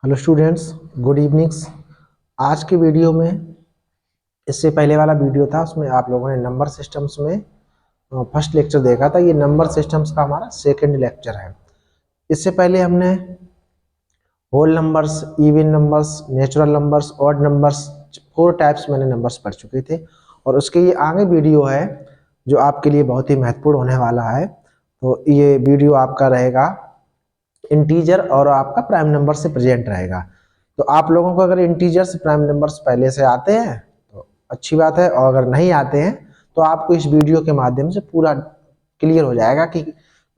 Hello students, good evenings. आज के video में इससे पहले वाला वीडियो था उसमें आप लोगों ने नंबर सिस्टम्स में फर्स्ट लेक्चर देखा था। ये नंबर सिस्टम्स का हमारा सेकंड लेक्चर है। इससे पहले हमने whole numbers, even numbers, natural numbers, odd numbers, 4 types मैंने नंबर्स पढ़ चुके थे और उसके ये आगे वीडियो है जो आपके लिए बहुत ही महत्वपूर्ण होने वाला है। तो ये वीडियो आपका रहेगा इंटीजर और आपका प्राइम नंबर से प्रेजेंट रहेगा। तो आप लोगों को अगर इंटीजर से प्राइम नंबर्स पहले से आते हैं तो अच्छी बात है, और अगर नहीं आते हैं तो आपको इस वीडियो के माध्यम से पूरा क्लियर हो जाएगा कि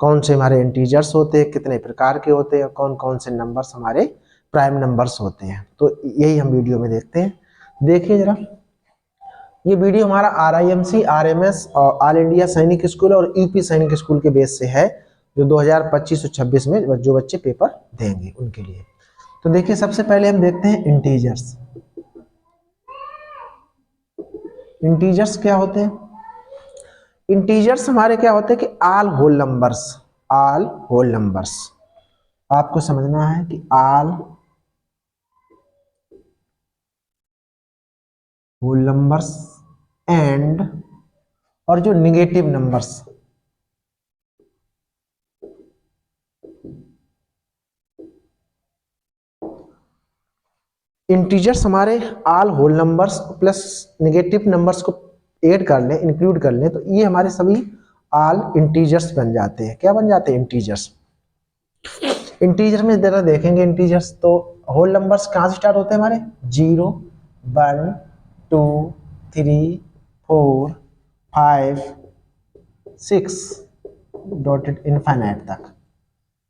कौन से हमारे इंटीजर्स होते हैं, कितने प्रकार के होते हैं, कौन कौन से नंबर्स हमारे प्राइम नंबर्स होते हैं। तो यही हम वीडियो में देखते हैं। देखिए जरा, ये वीडियो हमारा RIMC, RMS और ऑल इंडिया सैनिक स्कूल और यूपी सैनिक स्कूल के बेस से है, जो 2025 और 26 में जो बच्चे पेपर देंगे उनके लिए। तो देखिए, सबसे पहले हम देखते हैं इंटीजर्स। इंटीजर्स क्या होते हैं? इंटीजर्स हमारे क्या होते हैं कि all whole numbers. All whole numbers आपको समझना है कि ऑल होल नंबर्स एंड और जो निगेटिव नंबर्स, इंटीजर्स हमारे all whole numbers plus negative numbers को ऐड कर लें, इंक्लूड कर लें, तो ये हमारे सभी ऑल इंटीजर्स बन जाते हैं। क्या बन जाते हैं? इंटीजर्स। इंटीजर में जरा देखेंगे इंटीजर्स तो होल नंबर्स कहाँ से स्टार्ट होते हैं हमारे? 0, 1, 2, 3, 4, 5, 6 डॉटेड इनफाइनाइट तक।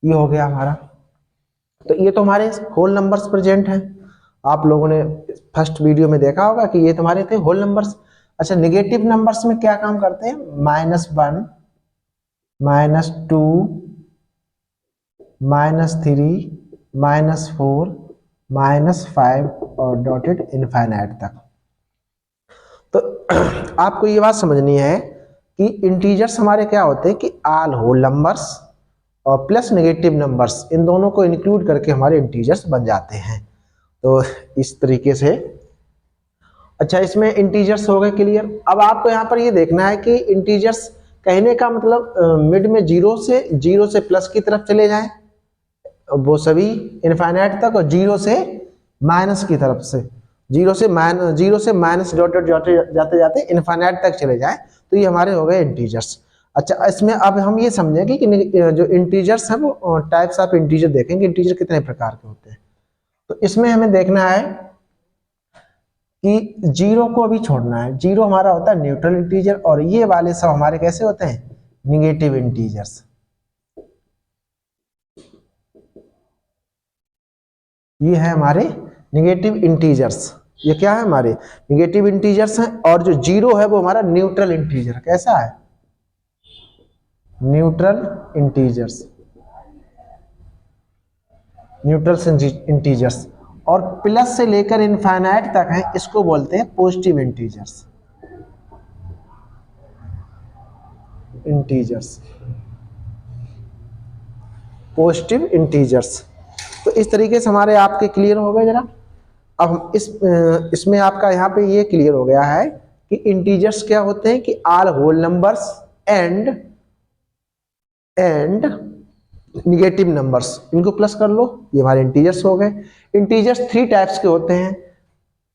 ये हो गया हमारा। तो ये तो हमारे होल नंबर्स प्रेजेंट हैं। आप लोगों ने फर्स्ट वीडियो में देखा होगा कि ये तुम्हारे थे होल नंबर्स। अच्छा, नेगेटिव नंबर्स में क्या काम करते हैं? -1, -2, -3, -4, -5 और डॉटेड इनफाइनाइट तक। तो आपको ये बात समझनी है कि इंटीजर्स हमारे क्या होते हैं कि ऑल होल नंबर्स और प्लस नेगेटिव नंबर्स, इन दोनों को इंक्लूड करके हमारे इंटीजर्स बन जाते हैं। तो इस तरीके से। अच्छा, इसमें इंटीजर्स हो गए क्लियर। अब आपको यहाँ पर ये देखना है कि इंटीजर्स कहने का मतलब मिड में जीरो से प्लस की तरफ चले जाएं, वो सभी इनफाइनाइट तक, और जीरो से माइनस की तरफ से, जीरो से माइनस डॉट जाते जाते इनफाइनाइट तक चले जाएं, तो ये हमारे हो गए इंटीजर्स। अच्छा, इसमें अब हम ये समझेंगे कि जो इंटीजर्स हैं वो टाइप्स ऑफ इंटीजर देखेंगे, इंटीजर कितने प्रकार के होते हैं। तो इसमें हमें देखना है कि जीरो को अभी छोड़ना है। जीरो हमारा होता है न्यूट्रल इंटीजर, और ये वाले सब हमारे कैसे होते हैं? Negative integers. ये है हमारे निगेटिव इंटीजर्स। ये क्या है? हमारे निगेटिव इंटीजर्स हैं। और जो जीरो है वो हमारा न्यूट्रल इंटीजर। कैसा है? Neutral integers. Neutral integers. और प्लस से लेकर इनफाइनाइट तक है, इसको बोलते हैं पॉजिटिव इंटीजर्स। Positive integers. तो इस तरीके से हमारे आपके क्लियर हो गए जरा। अब हम इसमें आपका यहाँ पे ये क्लियर हो गया है कि इंटीजर्स क्या होते हैं कि all whole numbers and negative numbers, इनको प्लस कर लो, ये हमारे इंटीजर्स हो गए। इंटीजर्स 3 टाइप्स के होते हैं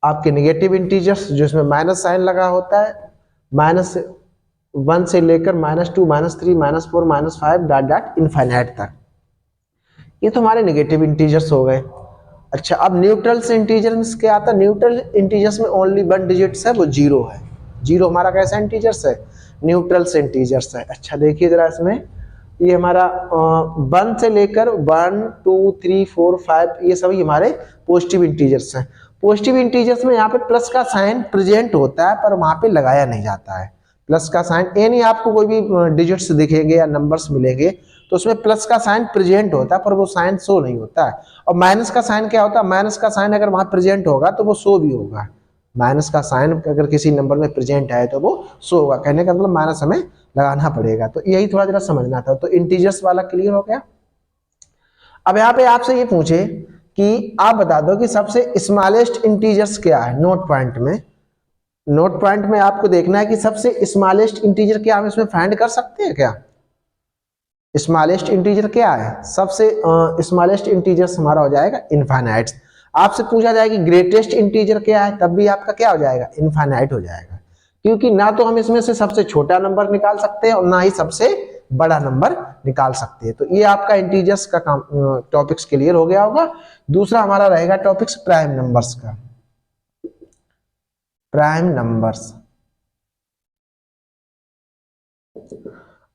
आपके। निगेटिव इंटीजर्स जो इसमें माइनस साइन लगा होता है, -1 से लेकर -2, -3, -4, -5 डॉट डॉट इनफाइनाइट तक, ये तो हमारे निगेटिव इंटीजर्स हो गए। अच्छा, अब न्यूट्रल से इंटीजर्स क्या आता है? न्यूट्रल इंटीजर्स में ओनली 1 डिजिट्स है, वो 0 है। 0 हमारा कैसा इंटीजर्स है? न्यूट्रल से इंटीजर्स है। अच्छा, देखिए जरा इसमें, ये हमारा 1 से लेकर 1, 2, 3, 4, 5 ये सभी हमारे पॉजिटिव इंटीजर्स हैं। पॉजिटिव इंटीजर्स में यहाँ पे प्लस का साइन प्रेजेंट होता है, पर वहां पे लगाया नहीं जाता है। प्लस का साइन यानी आपको कोई भी डिजिट्स दिखेंगे या नंबर्स मिलेंगे तो उसमें प्लस का साइन प्रेजेंट होता है, पर वो साइन शो नहीं होता है। और माइनस का साइन क्या होता है? माइनस का साइन अगर वहां प्रेजेंट होगा तो वो शो भी होगा। माइनस का साइन अगर किसी नंबर में प्रेजेंट है तो वो शो होगा। कहने का मतलब माइनस हमें लगाना पड़ेगा। तो यही थोड़ा जरा समझना था। तो इंटीजर्स वाला क्लियर हो गया। अब यहाँ पे आपसे ये पूछे कि आप बता दो कि सबसे स्मॉलेस्ट इंटीजर्स क्या है नोट पॉइंट में। नोट पॉइंट में आपको देखना है कि सबसे स्मॉलेस्ट इंटीजर क्या हम इसमें फाइंड कर सकते हैं क्या। स्मॉलेस्ट इंटीजर क्या है, सबसे स्मॉलेस्ट इंटीजर्स हमारा हो जाएगा इनफाइनाइट। आपसे पूछा जाए कि ग्रेटेस्ट इंटीजर क्या है, तब भी आपका क्या हो जाएगा, इनफाइनाइट हो जाएगा, क्योंकि ना तो हम इसमें से सबसे छोटा नंबर निकाल सकते हैं और ना ही सबसे बड़ा नंबर निकाल सकते हैं। तो ये आपका इंटीजर्स का काम टॉपिक्स क्लियर हो गया होगा। दूसरा हमारा रहेगा टॉपिक्स प्राइम नंबर्स का। प्राइम नंबर्स,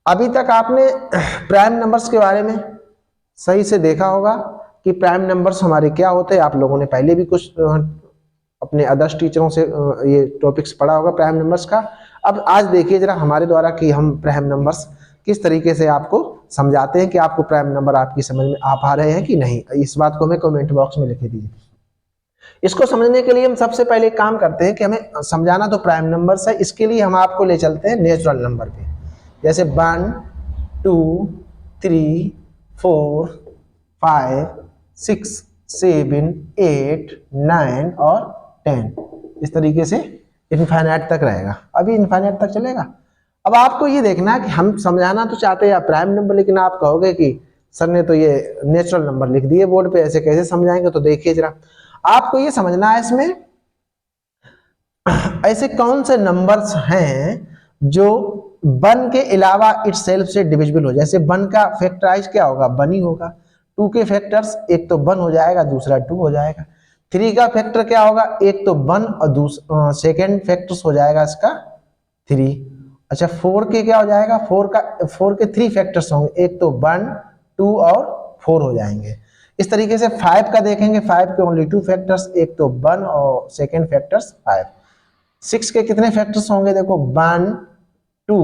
अभी तक आपने प्राइम नंबर्स के बारे में सही से देखा होगा कि प्राइम नंबर्स हमारे क्या होते हैं। आप लोगों ने पहले भी कुछ अपने अदर्स टीचरों से ये टॉपिक्स पढ़ा होगा प्राइम नंबर्स का। अब आज देखिए जरा हमारे द्वारा कि हम प्राइम नंबर्स किस तरीके से आपको समझाते हैं कि आपको प्राइम नंबर आपकी समझ में आ पा रहे हैं कि नहीं। इस बात को हमें कमेंट बॉक्स में लिख दीजिए। इसको समझने के लिए हम सबसे पहले काम करते हैं कि हमें समझाना तो प्राइम नंबर्स है, इसके लिए हम आपको ले चलते हैं नेचुरल नंबर पे। जैसे 1 2 3 4 5 6 7 8 9 और 10, इस तरीके से इनफाइनाइट तक रहेगा। अभी इनफाइनाइट तक चलेगा। अब आपको ये देखना है कि हम समझाना तो चाहते हैं प्राइम नंबर, लेकिन आप कहोगे कि सर ने तो ये नेचुरल नंबर लिख दिए बोर्ड पे, ऐसे कैसे समझाएंगे। तो देखिए जरा आपको ये समझना है इसमें ऐसे कौन से नंबर्स हैं जो 1 के अलावा इटसेल्फ से डिविजिबल हो। जैसे 1 का फैक्टराइज क्या होगा, 1 ही होगा। 2 के फैक्टर्स एक तो 1 हो जाएगा, दूसरा 2 हो जाएगा। 3 का फैक्टर क्या होगा, एक तो 1 और दूसरा सेकेंड फैक्टर्स हो जाएगा इसका 3। अच्छा 4 के क्या हो जाएगा, 4 के 3 फैक्टर्स होंगे, एक तो 1 2 और 4 हो जाएंगे। इस तरीके से 5 का देखेंगे, 5 के ओनली 2 फैक्टर्स, एक तो 1 और सेकेंड फैक्टर्स 5। 6 के कितने फैक्टर्स होंगे, देखो 1 2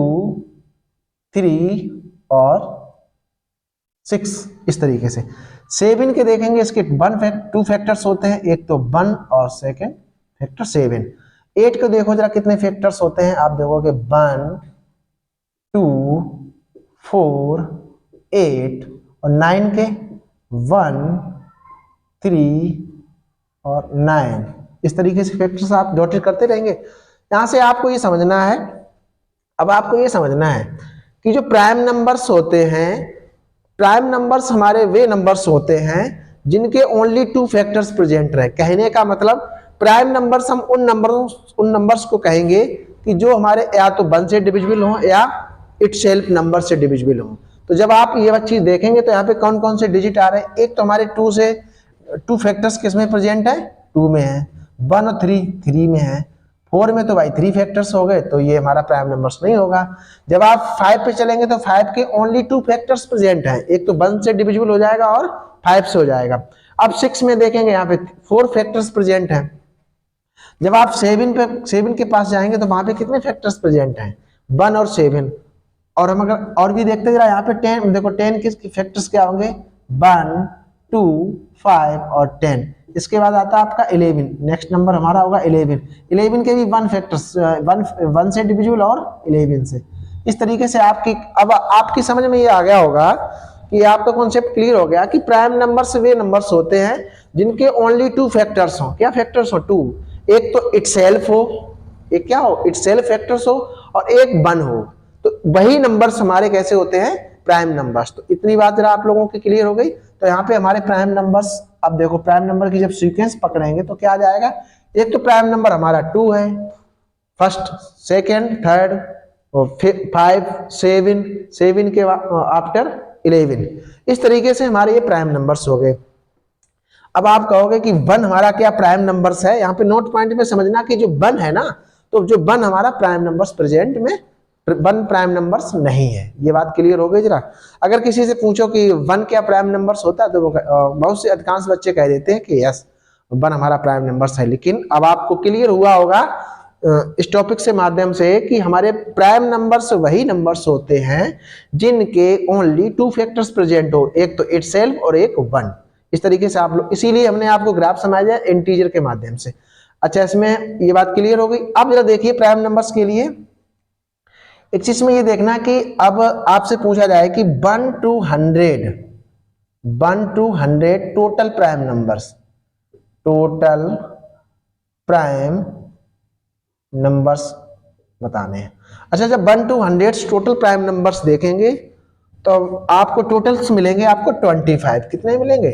3 और 6, इस तरीके से। 7 के देखेंगे, इसके 2 फैक्टर्स होते हैं, एक तो 1 और सेकेंड फैक्टर 7। 8 को देखो जरा कितने फैक्टर्स होते हैं, आप देखोगे 1 2 4 8 और 9 के 1 3 और 9, इस तरीके से फैक्टर्स आप नोट करते रहेंगे। यहां से आपको ये समझना है, अब आपको ये समझना है कि जो प्राइम नंबर्स होते हैं, प्राइम नंबर्स हमारे वे नंबर्स होते हैं जिनके ओनली 2 फैक्टर्स प्रेजेंट रहे। कहने का मतलब प्राइम नंबर्स हम उन नंबर्स को कहेंगे कि जो हमारे या तो 1 से डिविजिबल हो या इटसेल्फ नंबर से डिविजिबल हो। तो जब आप ये चीज देखेंगे तो यहाँ पे कौन कौन से डिजिट आ रहे हैं, एक तो हमारे 2 फैक्टर्स किसमें प्रेजेंट है, 2 में है। 1 और 3 में है। 4 में तो भाई 3 फैक्टर्स हो गए, तो ये हमारा प्राइम नंबर्स नहीं होगा। जब आप 5 पे चलेंगे तो 5 के ओनली 2 फैक्टर्स प्रेजेंट हैं, एक तो 1 से डिविजिबल हो जाएगा और 5 से हो जाएगा। अब 6 में देखेंगे, यहाँ पे 4 फैक्टर्स प्रेजेंट हैं। जब आप 7 के पास जाएंगे तो वहां पे कितने फैक्टर्स प्रेजेंट हैं, 1 और 7। और हम अगर और भी देखते जरा, यहाँ पे 10 देखो, 10 के फैक्टर्स क्या होंगे, 1 2 5 और 10। इसके बाद आता है आपका 11, नेक्स्ट नंबर हमारा होगा 11। 11 के भी 1 फैक्टर्स, 1 से डिविजिबल और 11 से। इस तरीके से अब आपकी समझ में ये आ गया होगा कि आपका कॉन्सेप्ट क्लियर हो गया कि प्राइम नंबर्स वे नंबर्स होते हैं जिनके ओनली 2 फैक्टर्स हो। क्या फैक्टर्स हो, 2, एक तो इटसेल्फ हो, एक क्या हो, इटसेल्फ फैक्टर्स हो, और एक 1 हो। तो वही नंबर्स हमारे कैसे होते हैं, प्राइम नंबर्स। तो इतनी बात जरा आप लोगों की क्लियर हो गई। तो यहाँ पे हमारे प्राइम नंबर्स, अब देखो प्राइम नंबर की जब सीक्वेंस पकड़ेंगे तो क्या आ जाएगा, एक तो प्राइम नंबर हमारा 2 है, फर्स्ट सेकेंड थर्ड, 5 7 के आफ्टर 11। इस तरीके से हमारे ये प्राइम नंबर्स हो गए। अब आप कहोगे कि 1 हमारा क्या प्राइम नंबर्स है। यहाँ पे नोट पॉइंट में समझना कि जो 1 है ना, तो जो 1 हमारा प्राइम नंबर्स प्रेजेंट में 1 प्राइम नंबर्स नहीं है। ये बात क्लियर हो गई जरा। अगर किसी से पूछो कि 1 क्या प्राइम नंबर्स होता है, तो वो बहुत से अधिकांश बच्चे कह देते हैं कि यस 1 हमारा प्राइम नंबर्स है। लेकिन अब आपको क्लियर हुआ होगा इस टॉपिक से माध्यम से कि हमारे प्राइम नंबर्स वही नंबर्स होते हैं जिनके ओनली 2 फैक्टर्स प्रेजेंट हो, एक तो इटसेल्फ और एक 1। इस तरीके से आप लोग, इसीलिए हमने आपको ग्राफ समझाया इंटीजर के माध्यम से। अच्छा, इसमें ये बात क्लियर हो गई। अब जरा देखिए प्राइम नंबर्स के लिए एक चीज में ये देखना कि अब आपसे पूछा जाए कि 1 to 100 1 to 100 total prime numbers, total prime numbers बताने हैं। अच्छा, जब 1 to 100 टोटल प्राइम नंबर्स देखेंगे तो आपको टोटल्स मिलेंगे, आपको 25। कितने मिलेंगे?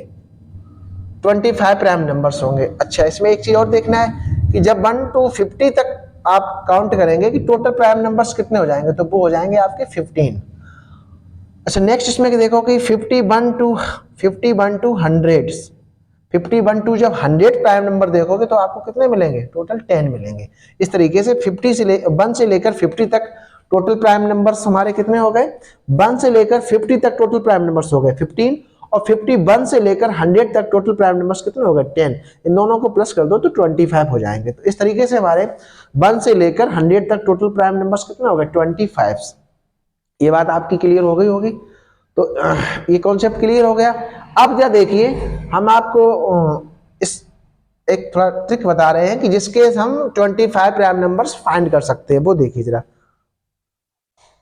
25 प्राइम नंबर्स होंगे। अच्छा, इसमें एक चीज और देखना है कि जब 1 to 50 तक आप काउंट करेंगे कि टोटल प्राइम नंबर्स कितने हो जाएंगे, तो वो हो जाएंगे आपके 15। अच्छा, नेक्स्ट इसमें देखो कि 51 to 100, 51 टू जब 100 प्राइम नंबर देखोगे तो आपको कितने मिलेंगे? टोटल 10 मिलेंगे। इस तरीके से 1 से लेकर 50 तक टोटल प्राइम नंबर्स हमारे कितने हो गए? 1 से लेकर 50 तक टोटल प्राइम नंबर्स हो गए 15, और 51 से लेकर 100 तक टोटल प्राइम नंबर्स कितने हो गए? 10। इन दोनों को प्लस कर दो तो 25 हो जाएंगे। तो इस तरीके से हमारे 1 से लेकर 100 तक टोटल प्राइम नंबर्स कितने हो गए? 25। ये बात आपकी क्लियर हो गई होगी। तो ये कॉन्सेप्ट क्लियर हो गया। अब क्या देखिए, हम आपको इस एक थोड़ा ट्रिक बता रहे हैं कि जिसके हम 25 प्राइम नंबर्स फाइंड कर सकते हैं। वो देखिए जरा,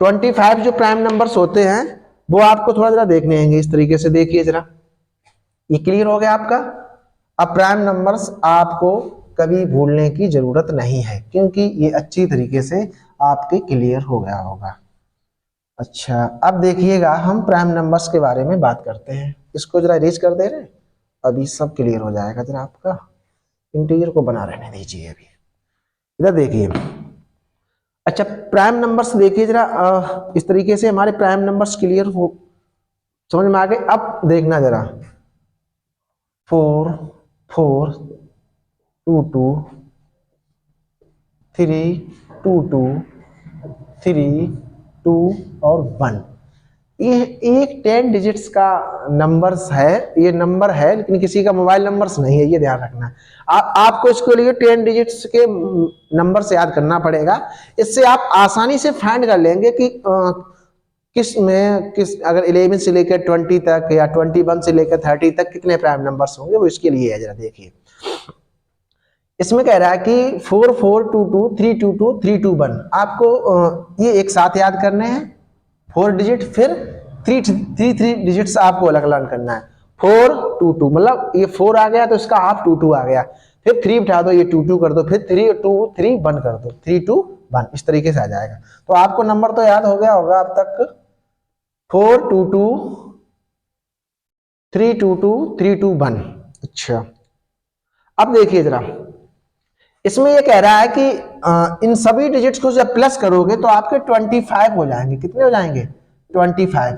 25 जो प्राइम नंबर्स होते हैं वो आपको थोड़ा जरा देखने आएंगे। इस तरीके से देखिए जरा, ये क्लियर हो गया आपका। अब प्राइम नंबर्स आपको कभी भूलने की जरूरत नहीं है, क्योंकि ये अच्छी तरीके से आपके क्लियर हो गया होगा। अच्छा, अब देखिएगा हम प्राइम नंबर्स के बारे में बात करते हैं। इसको जरा इरेज कर दे रहे, अभी सब क्लियर हो जाएगा। जरा आपका इंटीजर को बना रहने दीजिए अभी। इधर देखिए, अच्छा प्राइम नंबर्स देखिए जरा, इस तरीके से हमारे प्राइम नंबर्स क्लियर हो, समझ में आ गए। अब देखना जरा, 4 4 2 2 3 2 2 3 2 और 1। ये एक 10 डिजिट्स का नंबर्स है, ये नंबर है, लेकिन किसी का मोबाइल नंबर्स नहीं है, ये ध्यान रखना है। आपको इसके लिए 10 डिजिट्स के नंबर से याद करना पड़ेगा। इससे आप आसानी से फाइंड कर लेंगे कि किस अगर 11 से लेकर 20 तक या 21 से लेकर 30 तक कितने प्राइम नंबर्स होंगे। वो इसके लिए है, जरा देखिए। इसमें कह रहा है कि 4 4 2 2 3 2 2 3 2 1। आपको ये एक साथ याद करने हैं 4 डिजिट, फिर 3 डिजिट्स आपको अलग अलग करना है। 4 2 2, मतलब ये 4 आ गया तो इसका हाफ 2 2 आ गया, फिर 3 उठा दो, ये 2 2 कर दो, फिर 3 2 3 1 कर दो, 3 2 1। इस तरीके से आ जाएगा। तो आपको नंबर तो याद हो गया होगा अब तक, 4 2 2 3 2 2 3 2 1। अच्छा, अब देखिए जरा, इसमें ये कह रहा है कि इन सभी डिजिट्स को जब प्लस करोगे तो आपके 25 हो जाएंगे। कितने हो जाएंगे? 25।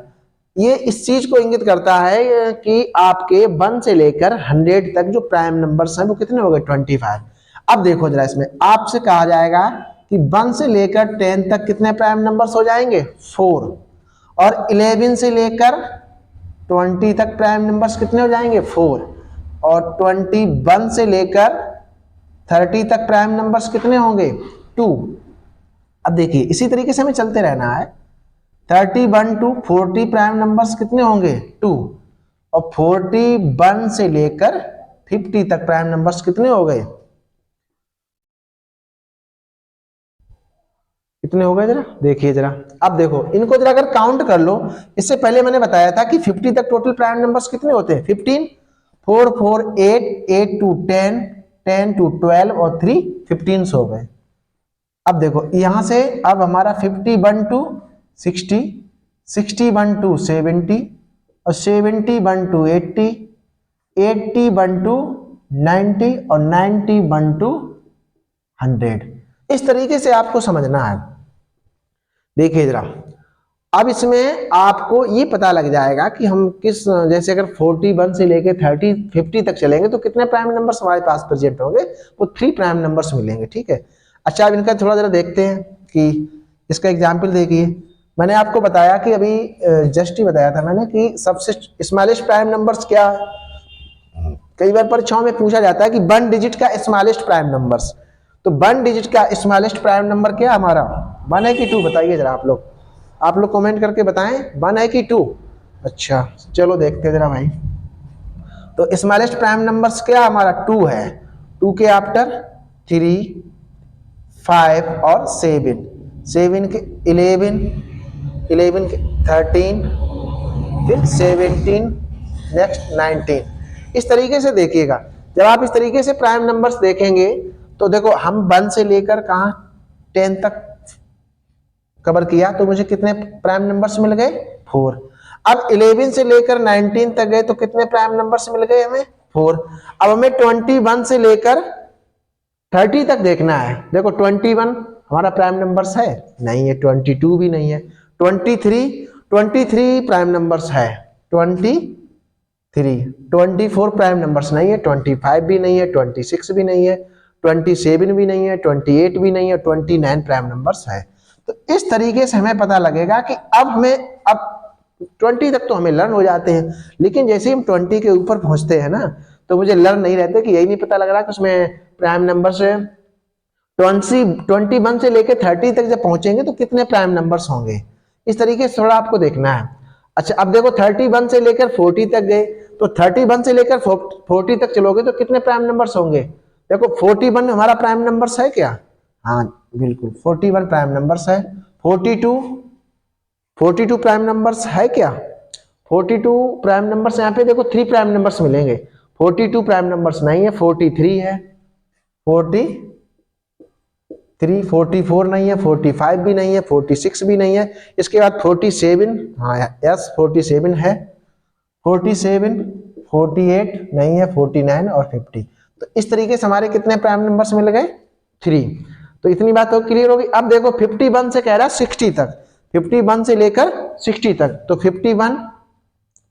ये इस चीज को इंगित करता है कि आपके 1 से लेकर 100 तक जो प्राइम नंबर्स हैं वो कितने हो गए? 25। अब देखो जरा, इसमें आपसे कहा जाएगा कि 1 से लेकर 10 तक कितने प्राइम नंबर्स हो जाएंगे? 4। और 11 से लेकर 20 तक प्राइम नंबर्स कितने हो जाएंगे? 4। और 21 से लेकर 30 तक प्राइम नंबर्स कितने होंगे? 2। अब देखिए, इसी तरीके से हमें चलते रहना है। 31 to 40 प्राइम नंबर्स कितने होंगे? 2। और 41 से लेकर 50 तक प्राइम नंबर्स कितने हो गए? कितने हो गए? जरा देखिए जरा। अब देखो, इनको जरा अगर काउंट कर लो, इससे पहले मैंने बताया था कि 50 तक टोटल प्राइम नंबर्स कितने होते हैं? 15, 4 4 8 8 to 10 10 to 12 और 3 15 हो गए। अब देखो यहां से, अब हमारा 51 to 60, 61 to 70 और 71 to 80, 81 to 90 और 91 to 100। इस तरीके से आपको समझना है। देखिए जरा, अब इसमें आपको ये पता लग जाएगा कि हम किस, जैसे अगर 41 से लेके 30 50 तक चलेंगे तो कितने प्राइम नंबर्स हमारे पास प्रेजेंट होंगे? वो 3 प्राइम नंबर्स मिलेंगे। ठीक है। अच्छा, अब इनका थोड़ा जरा देखते हैं कि इसका एग्जाम्पल देखिए। मैंने आपको बताया कि अभी जस्ट ही बताया था मैंने कि सबसे स्मॉलेस्ट प्राइम नंबर्स क्या है। कई बार परीक्षाओं में पूछा जाता है कि 1 डिजिट का स्मॉलेस्ट प्राइम नंबर्स। तो 1 डिजिट का स्मॉलेस्ट प्राइम नंबर क्या हमारा? 1 है कि 2? बताइए जरा आप लोग कमेंट करके बताएं, 1 है कि 2? अच्छा, चलो देखते हैं जरा भाई। तो स्मॉलेस्ट प्राइम नंबर्स क्या हमारा? 2 है। 2 के आफ्टर 3 5 और 7, 7 के 11 के 13, फिर 17, नेक्स्ट 19। इस तरीके से देखिएगा, जब आप इस तरीके से प्राइम नंबर्स देखेंगे तो देखो हम 1 से लेकर कहाँ 10 तक कवर किया, तो मुझे कितने प्राइम नंबर्स मिल गए 4। अब 11 से लेकर 19 तक गए तो कितने प्राइम नंबर्स मिल गए हमें 4। अब हमें 21 से लेकर 30 तक देखना है। देखो 21 हमारा प्राइम नंबर्स है नहीं है, 22 भी नहीं है, 23 प्राइम नंबर्स है, 24 प्राइम नंबर्स नहीं है, 25 भी नहीं है, 26 भी नहीं है, 27 भी नहीं है, 28 भी नहीं है, 29 प्राइम नंबर्स है। तो इस तरीके से हमें पता लगेगा कि अब 20 तक तो हमें लर्न हो जाते हैं, लेकिन जैसे ही हम 20 के ऊपर पहुंचते हैं ना तो मुझे लर्न नहीं रहते कि यही नहीं पता लग रहा कि उसमें प्राइम नंबर से 21 से लेकर 30 तक जब पहुंचेंगे तो कितने प्राइम नंबर्स होंगे। इस तरीके से थोड़ा आपको देखना है। अच्छा अब देखो 31 से लेकर 40 तक गए, तो 31 से लेकर 40 तक चलोगे तो कितने प्राइम नंबर्स होंगे। देखो 41 हमारा प्राइम नंबर्स है क्या, हाँ बिल्कुल 41 प्राइम नंबर्स है। 42 प्राइम नंबर्स है क्या, 42 प्राइम नंबर्स, यहाँ पे देखो 3 प्राइम नंबर्स मिलेंगे, 42 प्राइम नंबर्स नहीं है, 43 है, 43, 44 नहीं है, 45 भी नहीं है, 46 भी नहीं है। इसके बाद 47, हाँ यस 47 है, 47, 48 नहीं है, 49 और 50। तो इस तरीके से हमारे कितने प्राइम नंबर्स मिल गए 3। तो इतनी बात तो क्लियर होगी। अब देखो 51 से कह रहा है 60 तक, 51 से लेकर 60 तक, तो 51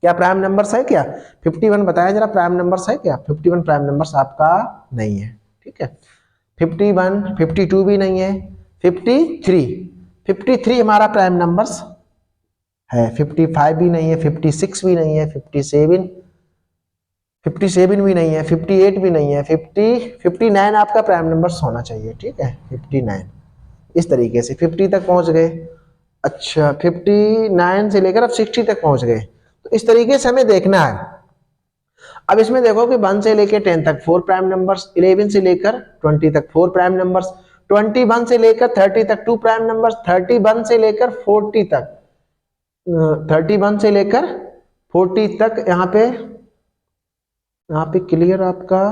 क्या प्राइम नंबर्स है क्या, 51 बताया जरा प्राइम नंबर्स है क्या, 51 प्राइम नंबर्स आपका नहीं है, ठीक है। 51, 52 भी नहीं है, 53 हमारा प्राइम नंबर्स है, 55 भी नहीं है, 56 भी नहीं है, 57 भी नहीं है, 58 भी नहीं है, 59 आपका प्राइम नंबर्स होना चाहिए, ठीक है 59। इस तरीके से 50 तक पहुंच गए। अच्छा 59 से लेकर अब 60 तक पहुंच गए, तो इस तरीके से हमें देखना है। अब इसमें देखो कि 1 से लेकर 10 तक 4 प्राइम नंबर्स, 11 से लेकर 20 तक 4 प्राइम नंबर्स, 21 से लेकर 30 तक 2 प्राइम नंबर्स, 31 से लेकर 40 तक, 31 से लेकर 40 तक यहाँ पे क्लियर आपका।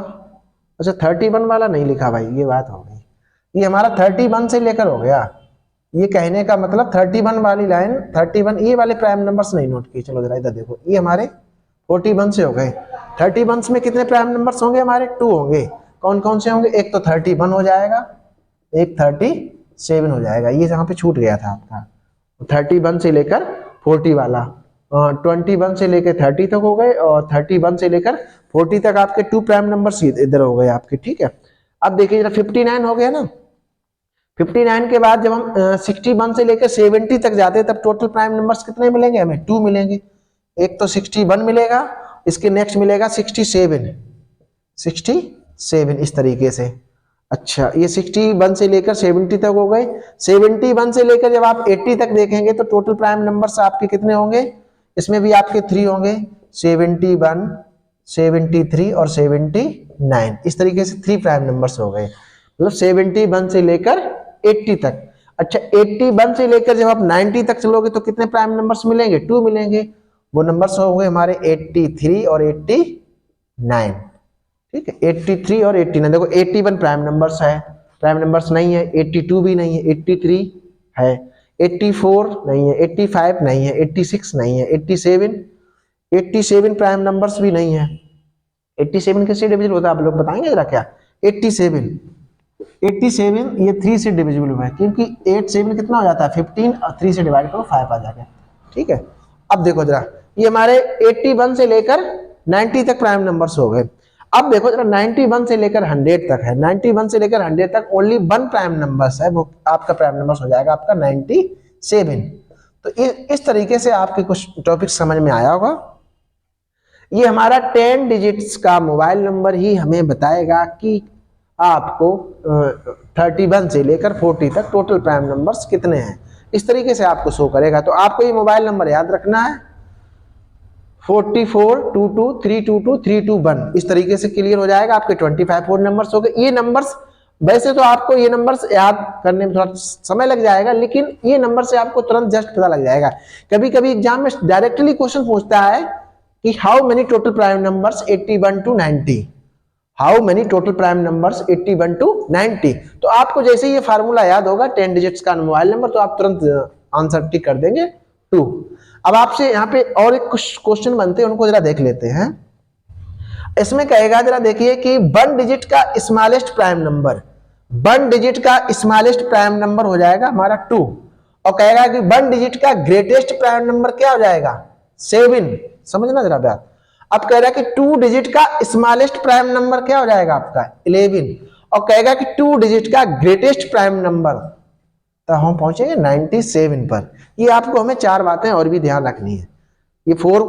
अच्छा 31 वाला नहीं लिखा भाई, ये बात हो गई, ये हमारा 31 से लेकर हो गया, ये कहने का मतलब 31 वाली लाइन 31, ये वाले प्राइम नंबर्स नहीं नोट किए। चलो जरा इधर देखो, ये हमारे 41 से हो गए। 31 में कितने प्राइम नंबर्स होंगे हमारे 2 होंगे। कौन कौन से होंगे, एक तो 31 हो जाएगा, एक 37 हो जाएगा, ये जहाँ पे छूट गया था आपका 31 से लेकर 40 वाला, 21 से लेकर 30 तक हो गए, और 31 से लेकर 40 तक आपके 2 प्राइम नंबर्स इधर हो गए आपके, ठीक है। अब देखिए जरा 59 हो गया ना, 59 के बाद जब हम 61 से लेकर 70 तक जाते हैं तब टोटल प्राइम नंबर्स कितने मिलेंगे हमें 2 मिलेंगे। एक तो 61 मिलेगा, इसके नेक्स्ट मिलेगा 67 इस तरीके से। अच्छा ये 61 से लेकर 70 तक हो गए। 71 से लेकर जब आप 80 तक देखेंगे तो टोटल प्राइम नंबर्स आपके कितने होंगे, इसमें भी आपके 3 होंगे, 71, 73 और 79, इस तरीके से 3 प्राइम नंबर्स हो गए, मतलब 71 से लेकर 80 तक। अच्छा 81 से लेकर जब आप 90 तक चलोगे तो कितने प्राइम नंबर्स मिलेंगे 2 मिलेंगे, वो नंबर्स हो गए हमारे 83 और 89, ठीक है 83 और 89। देखो 81 प्राइम नंबर्स है, प्राइम नंबर्स नहीं है, 82 भी नहीं है, 83 है, 84 नहीं है, 85 नहीं है, 86 नहीं है, 87 प्राइम नंबर्स भी नहीं है। 87 किससे डिविजिबल होता है आप लोग बताएंगे जरा क्या, 87 ये 3 से डिविजिबल हुआ है, क्योंकि 87 कितना हो जाता है 15 और 3 से डिवाइड करो 5 आ जाएगा, ठीक है। अब देखो जरा ये हमारे 81 से लेकर 90 तक प्राइम नंबर्स हो गए। अब देखो जरा 91 से लेकर 100 तक है, 91 से लेकर 100 तक ओनली 1 प्राइम नंबर्स है, वो आपका प्राइम नंबर्स हो जाएगा आपका 97। तो इस तरीके से आपके कुछ टॉपिक समझ में आया होगा। ये हमारा 10 डिजिट्स का मोबाइल नंबर ही हमें बताएगा कि आपको 31 से लेकर 40 तक टोटल प्राइम नंबर्स कितने हैं, इस तरीके से आपको शो करेगा। तो आपको ये मोबाइल नंबर याद रखना है 4422322321, इस तरीके से क्लियर हो जाएगा। आपके 25 फोन नंबर्स हो गए। ये नंबर्स वैसे तो आपको ये नंबर्स याद करने में थोड़ा समय लग जाएगा, लेकिन ये नंबर से आपको तुरंत जस्ट पता लग जाएगा। कभी कभी एग्जाम में डायरेक्टली क्वेश्चन पूछता है कि how many total prime numbers 81 to 90, how many total prime numbers 81 to 90। तो आपको जैसे ही ये फार्मूला याद होगा 10 डिजिट्स का मोबाइल नंबर, तो आप तुरंत आंसर टिक कर देंगे 2। अब आपसे यहाँ पे और एक कुछ क्वेश्चन बनते हैं, उनको जरा देख लेते हैं। इसमें कहेगा, जरा देखिए कि 1 डिजिट का स्मॉलेस्ट प्राइम नंबर, 1 डिजिट का स्मॉलेस्ट प्राइम नंबर हो जाएगा हमारा 2, और कहेगा कि 1 डिजिट का ग्रेटेस्ट प्राइम नंबर क्या हो जाएगा 7। समझना जरा बात। अब कह रहा है कि 2 डिजिट का स्मॉलेस्ट प्राइम नंबर क्या हो जाएगा आपका 11, और कहेगा कि 2 डिजिट का ग्रेटेस्ट प्राइम नंबर, तो हम पहुंचेंगे 97 पर। ये आपको हमें 4 बातें और भी ध्यान रखनी है, ये 4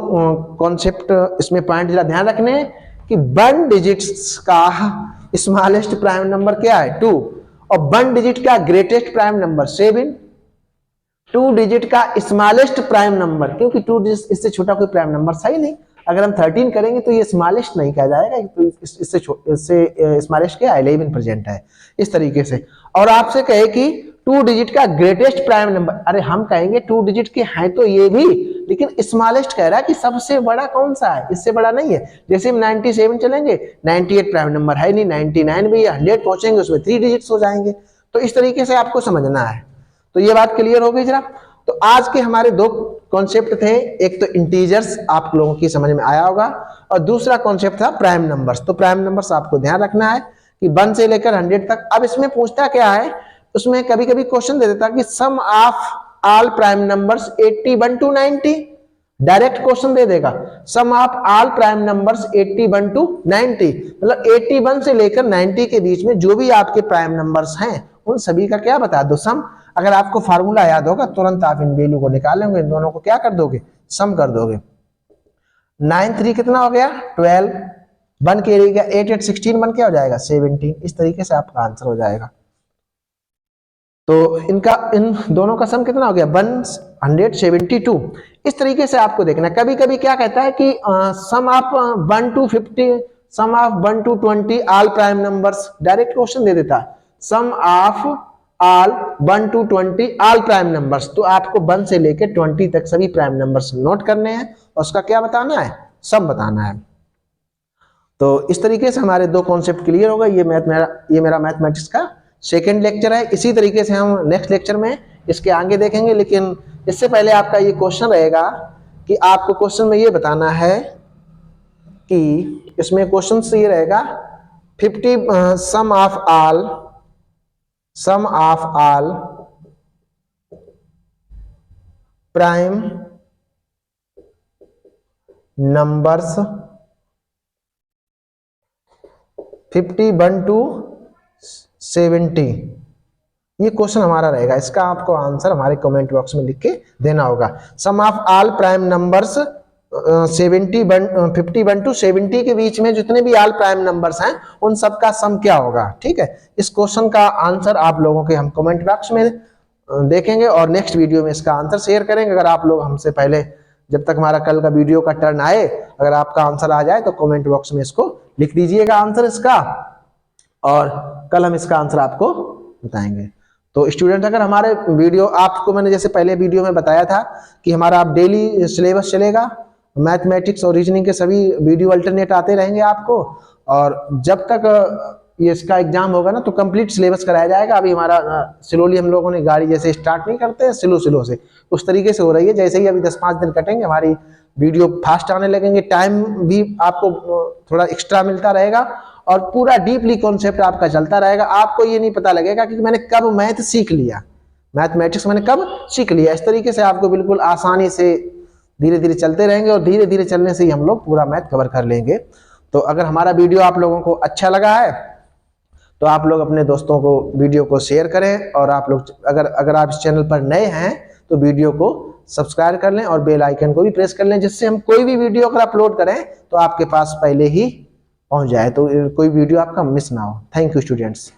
कॉन्सेप्ट इसमें पॉइंट जरा ध्यान रखने हैं कि 1 डिजिट्स का स्मॉलेस्ट प्राइम नंबर क्या है 2, और 1 डिजिट का ग्रेटेस्ट प्राइम नंबर 7, 2 डिजिट का स्मॉलेस्ट प्राइम नंबर, क्योंकि 2 डिजिट इससे छोटा कोई प्राइम नंबर सही नहीं, अगर हम 13 करेंगे तो ये स्मॉलेस्ट नहीं कहा जाएगा, तो इससे स्मॉलेस्ट क्या 11 प्रेजेंट है, इस तरीके से। और आपसे कहे कि 2 डिजिट का ग्रेटेस्ट प्राइम नंबर, अरे हम कहेंगे 2 डिजिट के हैं तो ये भी, लेकिन स्मॉलेस्ट कह रहा है कि सबसे बड़ा कौन सा है, इससे बड़ा नहीं है। जैसे हम 97 चलेंगे, 98 प्राइम नंबर है नहीं, 99 भी, 100 पहुंचेंगे उसमें 3 डिजिट्स हो जाएंगे। तो इस तरीके से आपको समझना है। तो ये बात क्लियर हो गई जरा। तो आज के हमारे 2 कॉन्सेप्ट थे, एक तो इंटीजर्स आप लोगों की समझ में आया होगा, और दूसरा कॉन्सेप्ट था प्राइम नंबर्स। तो प्राइम नंबर्स आपको ध्यान रखना है कि 1 से लेकर 100 तक। अब इसमें पूछता क्या है, उसमें कभी कभी क्वेश्चन दे देता कि sum of all prime numbers 81 to 90, direct question दे देगा sum of all prime numbers 81 to 90, मतलब 81 से लेकर 90 के बीच में जो भी आपके प्राइम नंबर्स हैं उन सभी का क्या बता दो सम। अगर आपको फार्मूला याद होगा तुरंत आप इन वैल्यू को निकालेंगे, इन दोनों को क्या कर दोगे सम कर दोगे। 9 3 कितना हो गया 12, 1 कैरी गया 8 8 16, 1 क्या हो जाएगा 17। इस तरीके से आपका आंसर हो जाएगा। तो इनका इन दोनों का सम कितना हो गया 172। इस तरीके से आपको देखना। कभी कभी क्या कहता है कि sum of 1 to 50, sum of 1 to 20 all prime numbers, direct question दे देता sum of all 1 to 20 all prime numbers. तो आपको 1 से लेकर 20 तक सभी प्राइम नंबर्स नोट करने हैं और उसका क्या बताना है सम बताना है। तो इस तरीके से हमारे 2 कॉन्सेप्ट क्लियर हो गए। ये मेरा मैथमेटिक्स का सेकेंड लेक्चर है। इसी तरीके से हम नेक्स्ट लेक्चर में इसके आगे देखेंगे, लेकिन इससे पहले आपका ये क्वेश्चन रहेगा कि आपको क्वेश्चन में ये बताना है कि इसमें क्वेश्चन से ये रहेगा 50 sum of all prime numbers 51 to 70। ये क्वेश्चन हमारा रहेगा, इसका आपको आंसर हमारे कमेंट बॉक्स में लिख के देना होगा। Sum of all prime numbers 51 to 70 के बीच में जितने भी ऑल प्राइम नंबर्स हैं उन सब का सम क्या होगा। ठीक है, इस क्वेश्चन का आंसर आप लोगों के हम कमेंट बॉक्स में देखेंगे और नेक्स्ट वीडियो में इसका आंसर शेयर करेंगे। अगर आप लोग हमसे पहले, जब तक हमारा कल का वीडियो का टर्न आए, अगर आपका आंसर आ जाए तो कमेंट बॉक्स में इसको लिख दीजिएगा आंसर इसका, और कल हम इसका आंसर आपको बताएंगे। तो स्टूडेंट, अगर हमारे वीडियो आपको, मैंने जैसे पहले वीडियो में बताया था कि हमारा अब डेली सिलेबस चलेगा, मैथमेटिक्स और रीजनिंग के सभी वीडियो अल्टरनेट आते रहेंगे आपको, और जब तक ये इसका एग्जाम होगा ना तो कंप्लीट सिलेबस कराया जाएगा। अभी हमारा स्लोली हम लोगों ने गाड़ी जैसे स्टार्ट नहीं करते हैं स्लो से, उस तरीके से हो रही है। जैसे ही अभी 10-5 दिन कटेंगे हमारी वीडियो फास्ट आने लगेंगे, टाइम भी आपको थोड़ा एक्स्ट्रा मिलता रहेगा और पूरा डीपली कॉन्सेप्ट आपका चलता रहेगा। आपको ये नहीं पता लगेगा कि मैंने कब मैथ सीख लिया, मैथमेटिक्स मैंने कब सीख लिया। इस तरीके से आपको बिल्कुल आसानी से धीरे धीरे चलते रहेंगे और धीरे धीरे चलने से ही हम लोग पूरा मैथ कवर कर लेंगे। तो अगर हमारा वीडियो आप लोगों को अच्छा लगा है तो आप लोग अपने दोस्तों को वीडियो को शेयर करें, और आप लोग अगर आप इस चैनल पर नए हैं तो वीडियो को सब्सक्राइब कर लें और बेल आइकन को भी प्रेस कर लें, जिससे हम कोई भी वीडियो अगर अपलोड करें तो आपके पास पहले ही पहुंच जाए, तो कोई वीडियो आपका मिस ना हो। Thank you students.